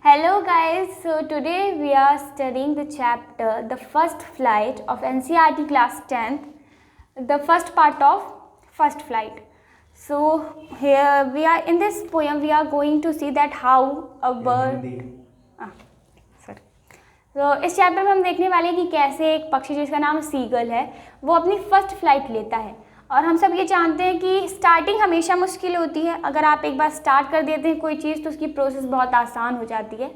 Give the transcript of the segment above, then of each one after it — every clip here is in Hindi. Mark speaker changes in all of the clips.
Speaker 1: Hello guys, so today we are studying the chapter The First Flight of NCERT class 10th, the first part of First Flight. So here we are in this poem we are going to see that how a bird तो इस चैप्टर में हम देखने वाले हैं कि कैसे एक पक्षी जिसका नाम सीगल है वो अपनी फर्स्ट फ्लाइट लेता है। और हम सब ये जानते हैं कि स्टार्टिंग हमेशा मुश्किल होती है। अगर आप एक बार स्टार्ट कर देते हैं कोई चीज़ तो उसकी प्रोसेस बहुत आसान हो जाती है।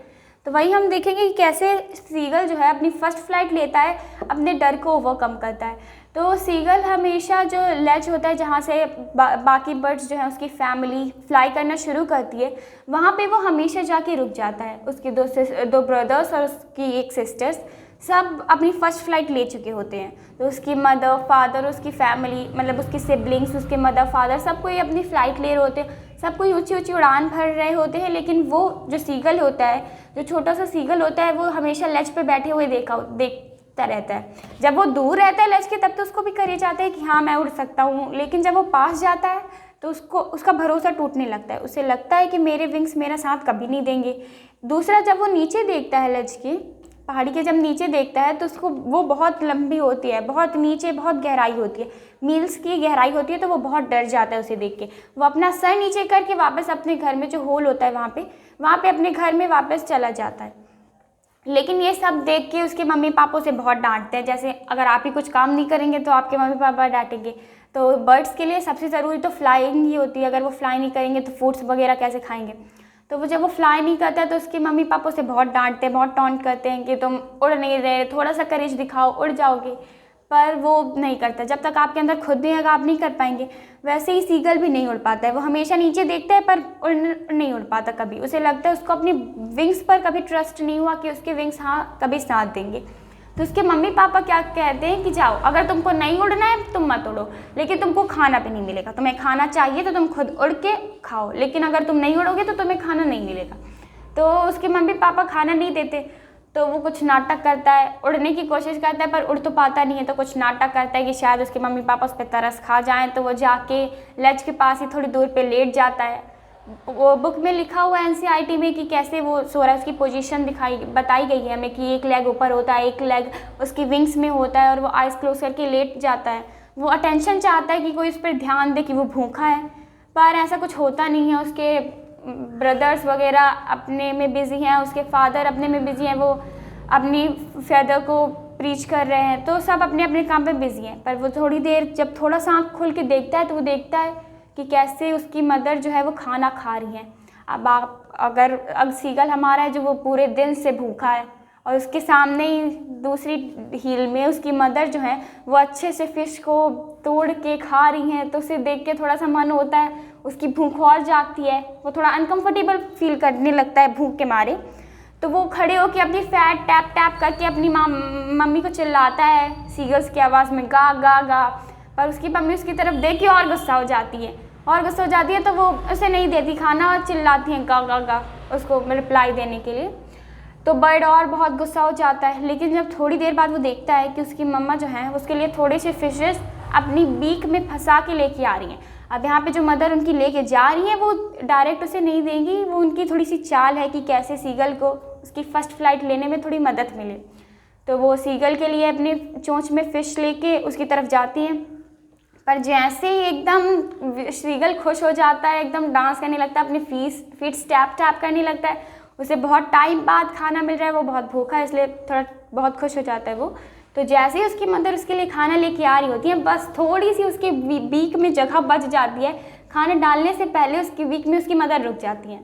Speaker 1: तो वही हम देखेंगे कि कैसे सीगल जो है अपनी फर्स्ट फ्लाइट लेता है, अपने डर को ओवरकम करता है। तो सीगल हमेशा जो लेज होता है जहाँ से बाकी बर्ड्स जो है उसकी फैमिली फ्लाई करना शुरू करती है, वहाँ पे वो हमेशा जाके रुक जाता है। उसके दो ब्रदर्स और उसकी एक सिस्टर्स सब अपनी फर्स्ट फ्लाइट ले चुके होते हैं। तो उसकी मदर फादर, उसकी फैमिली मतलब उसके सिबलिंग्स, उसके मदर फादर सब कोई अपनी फ़्लाइट ले रहे होते हैं, सब कोई ऊंची ऊंची उड़ान भर रहे होते हैं। लेकिन वो जो सीगल होता है, जो छोटा सा सीगल होता है, वो हमेशा लेज पे बैठे हुए देखता रहता है। जब वो दूर रहता है लेज के तब तो उसको भी करे जाता है कि हाँ मैं उड़ सकता हूँ, लेकिन जब वो पास जाता है तो उसका भरोसा टूटने लगता है। उसे लगता है कि मेरे विंग्स मेरा साथ कभी नहीं देंगे। दूसरा, जब वो नीचे देखता है लेज की पहाड़ी के जब नीचे देखता है तो उसको वो बहुत लंबी होती है, बहुत नीचे बहुत गहराई होती है, मील्स की गहराई होती है। तो वो बहुत डर जाता है उसे देख के। वो अपना सर नीचे करके वापस अपने घर में जो होल होता है वहाँ पे अपने घर में वापस चला जाता है। लेकिन ये सब देख के उसके मम्मी पापा उसे बहुत डांटते हैं। जैसे अगर आप ही कुछ काम नहीं करेंगे तो आपके मम्मी पापा डांटेंगे। तो बर्ड्स के लिए सबसे ज़रूरी तो फ्लाइंग ही होती है। अगर वो फ्लाई नहीं करेंगे तो फ्रूट्स वगैरह कैसे खाएंगे। तो वो जब वो फ्लाई नहीं करता है तो उसके मम्मी पापा उसे बहुत डांटते हैं, बहुत टॉन्ट करते हैं कि तुम उड़ नहीं रहे, थोड़ा सा करेज दिखाओ, उड़ जाओगे। पर वो नहीं करता। जब तक आपके अंदर खुद नहीं आएगा आप नहीं कर पाएंगे। वैसे ही सीगल भी नहीं उड़ पाता है। वो हमेशा नीचे देखता है पर नहीं उड़ पाता कभी। उसे लगता है उसको अपनी विंग्स पर कभी ट्रस्ट नहीं हुआ कि उसके विंग्स हाँ कभी साथ देंगे। तो उसके मम्मी पापा क्या कहते हैं कि जाओ, अगर तुमको नहीं उड़ना है तुम मत उड़ो, लेकिन तुमको खाना भी नहीं मिलेगा। तुम्हें खाना चाहिए तो तुम खुद उड़ के खाओ, लेकिन अगर तुम नहीं उड़ोगे तो तुम्हें खाना नहीं मिलेगा। तो उसके मम्मी पापा खाना नहीं देते। तो वो कुछ नाटक करता है, उड़ने की कोशिश करता है पर उड़ तो पाता नहीं है। तो कुछ नाटक करता है कि शायद उसके मम्मी पापा उस पर तरस खा जाएँ। तो वो जाके लेज के पास ही थोड़ी दूर पर लेट जाता है। वो बुक में लिखा हुआ है एनसीईआरटी में कि कैसे वो सो रहा है। उसकी पोजीशन बताई गई है हमें कि एक लेग ऊपर होता है, एक लेग उसकी विंग्स में होता है और वो आइज़ क्लोज करके लेट जाता है। वो अटेंशन चाहता है कि कोई उस पर ध्यान दे कि वो भूखा है, पर ऐसा कुछ होता नहीं है। उसके ब्रदर्स वगैरह अपने में बिज़ी हैं, उसके फादर अपने में बिज़ी हैं, वो अपनी फेदर को प्रीच कर रहे हैं। तो सब अपने अपने काम पर बिज़ी हैं। पर वो थोड़ी देर जब थोड़ा सा आँख खुल के देखता है तो वो देखता है कि कैसे उसकी मदर जो है वो खाना खा रही हैं। अब अगर सीगल हमारा है जो वो पूरे दिन से भूखा है और उसके सामने ही दूसरी हील में उसकी मदर जो है वो अच्छे से फ़िश को तोड़ के खा रही हैं, तो उसे देख के थोड़ा सा मन होता है, उसकी भूख और जागती है। वो थोड़ा अनकम्फर्टेबल फील करने लगता है भूख के मारे। तो वो खड़े होकर अपनी फैट टैप टैप करके अपनी मम्मी को चिल्लाता है सीगल्स की आवाज़ में, गा गा गा। पर उसकी मम्मी उसकी तरफ देख के और गुस्सा हो जाती है। तो वो उसे नहीं देती खाना और चिल्लाती हैं गा गा गा उसको रिप्लाई देने के लिए। तो बर्ड और बहुत गुस्सा हो जाता है। लेकिन जब थोड़ी देर बाद वो देखता है कि उसकी मम्मा जो है उसके लिए थोड़े से फिशेस अपनी बीक में फंसा के लेके आ रही हैं। अब यहाँ पे जो मदर उनकी लेके जा रही हैं वो डायरेक्ट उसे नहीं देंगी। वो उनकी थोड़ी सी चाल है कि कैसे सीगल को उसकी फ़र्स्ट फ्लाइट लेने में थोड़ी मदद मिले। तो वो सीगल के लिए अपनी चोंच में फ़िश लेके उसकी तरफ जाती हैं। पर जैसे ही एकदम सीगल खुश हो जाता है, एकदम डांस करने लगता है, अपनी फीट टैप टैप करने लगता है। उसे बहुत टाइम बाद खाना मिल रहा है, वो बहुत भूखा है इसलिए थोड़ा बहुत खुश हो जाता है वो। तो जैसे ही उसकी मदर उसके लिए खाना लेके आ रही होती है, बस थोड़ी सी उसके बीक में जगह बच जाती है। खाना डालने से पहले उसकी बीक में उसकी मदर रुक जाती है।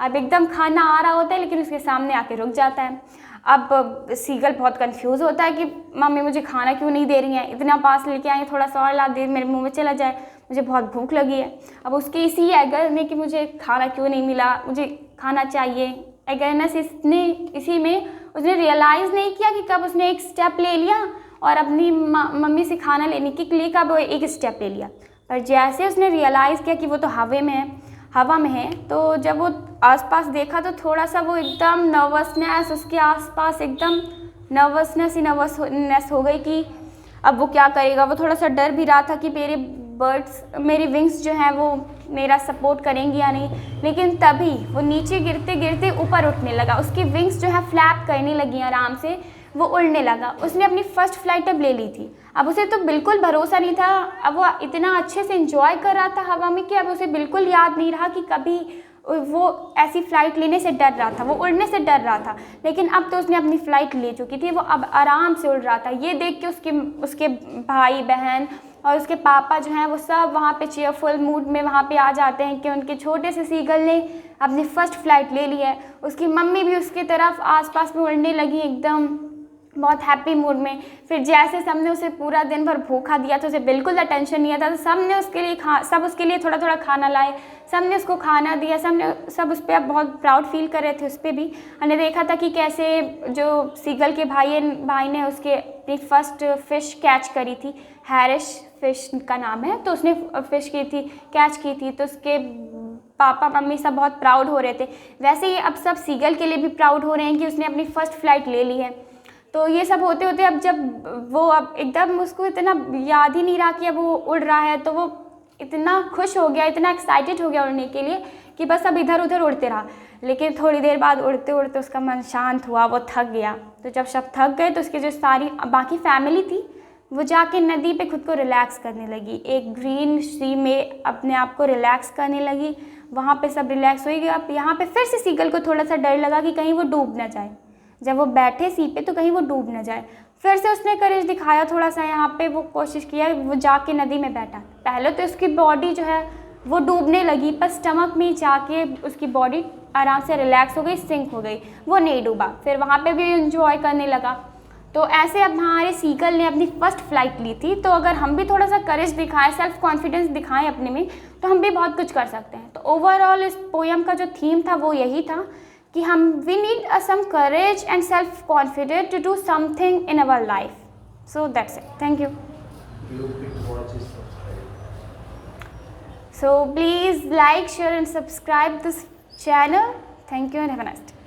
Speaker 1: अब एकदम खाना आ रहा होता है लेकिन उसके सामने आके रुक जाता है। अब सीगल बहुत कंफ्यूज होता है कि मम्मी मुझे खाना क्यों नहीं दे रही हैं, इतना पास लेके आई, थोड़ा सा और ला दे, मेरे मुंह में चला जाए, मुझे बहुत भूख लगी है। अब उसके इसी एगर में कि मुझे खाना क्यों नहीं मिला, मुझे खाना चाहिए, एगरनेस इसी में उसने रियलाइज़ नहीं किया कि कब उसने एक स्टेप ले लिया और अपनी मम्मी से खाना लेने के लिए कब एक स्टेप ले लिया। पर जैसे उसने रियलाइज़ किया कि वो तो हवा में है, तो जब वो आसपास देखा तो थोड़ा सा वो एकदम नर्वसनेस उसके आसपास एकदम नर्वसनेस हो गई कि अब वो क्या करेगा। वो थोड़ा सा डर भी रहा था कि मेरे बर्ड्स मेरी विंग्स जो हैं वो मेरा सपोर्ट करेंगी या नहीं, लेकिन तभी वो नीचे गिरते गिरते ऊपर उठने लगा। उसकी विंग्स जो है फ्लैप करने लगी आराम से, वो उड़ने लगा। उसने अपनी फ़र्स्ट फ्लाइट अब ले ली थी। अब उसे तो बिल्कुल भरोसा नहीं था, अब वो इतना अच्छे से एंजॉय कर रहा था हवा में कि अब उसे बिल्कुल याद नहीं रहा कि कभी वो ऐसी फ़्लाइट लेने से डर रहा था, वो उड़ने से डर रहा था। लेकिन अब तो उसने अपनी फ़्लाइट ले चुकी थी, वो अब आराम से उड़ रहा था। ये देख के उसके भाई बहन और उसके पापा जो हैं वो सब वहाँ पे चीयरफुल मूड में वहाँ पे आ जाते हैं कि उनके छोटे से सीगल ने अपनी फ़र्स्ट फ्लाइट ले ली है। उसकी मम्मी भी उसकी तरफ आसपास में उड़ने लगी एकदम बहुत हैप्पी मूड में। फिर जैसे सबने उसे पूरा दिन भर भूखा दिया तो उसे बिल्कुल टेंशन नहीं आता, तो सबने उसके लिए सब उसके लिए थोड़ा थोड़ा खाना लाए, सबने उसको खाना दिया, सब उस पर अब बहुत प्राउड फील कर रहे थे। उस पर भी हमने देखा था कि कैसे जो सीगल के भाई ने उसके अपनी फ़र्स्ट फ़िश कैच करी थी, हैरिश फ़िश का नाम है, तो उसने फ़िश कैच की थी, तो उसके पापा मम्मी सब बहुत प्राउड हो रहे थे। वैसे ही अब सब सीगल के लिए भी प्राउड हो रहे हैं कि उसने अपनी फ़र्स्ट फ्लाइट ले ली है। तो ये सब होते होते अब जब वो अब एकदम उसको इतना याद ही नहीं रहा कि अब वो उड़ रहा है, तो वो इतना खुश हो गया, इतना एक्साइटेड हो गया उड़ने के लिए कि बस अब इधर उधर उड़ते रहा। लेकिन थोड़ी देर बाद उड़ते उड़ते उसका मन शांत हुआ, वो थक गया। तो जब सब थक गए तो उसकी जो सारी बाकी फैमिली थी वो जाके नदी पे खुद को रिलैक्स करने लगी, एक ग्रीन सी में अपने आप को रिलैक्स करने लगी। वहाँ पे सब रिलैक्स हो गए। अब यहाँ पे फिर से सीगल को थोड़ा सा डर लगा कि कहीं वो डूब ना जाए। जब वो बैठे सी पे तो कहीं वो डूब ना जाए। फिर से उसने करेज दिखाया थोड़ा सा, यहाँ पे वो कोशिश किया, वो जाके नदी में बैठा। पहले तो उसकी बॉडी जो है वो डूबने लगी, पर स्टमक में जाके उसकी बॉडी आराम से रिलैक्स हो गई, सिंक हो गई, वो नहीं डूबा। फिर वहाँ पे भी एंजॉय करने लगा। तो ऐसे अब हमारे सीगल ने अपनी फ़र्स्ट फ्लाइट ली थी। तो अगर हम भी थोड़ा सा करेज दिखाएं, सेल्फ कॉन्फिडेंस दिखाएं अपने में, तो हम भी बहुत कुछ कर सकते हैं। तो ओवरऑल इस पोएम का जो थीम था वो यही था कि we need some courage and self-confidence to do something in our life. So that's it. Thank you. So please like, share and subscribe this channel. Thank you and have a nice day.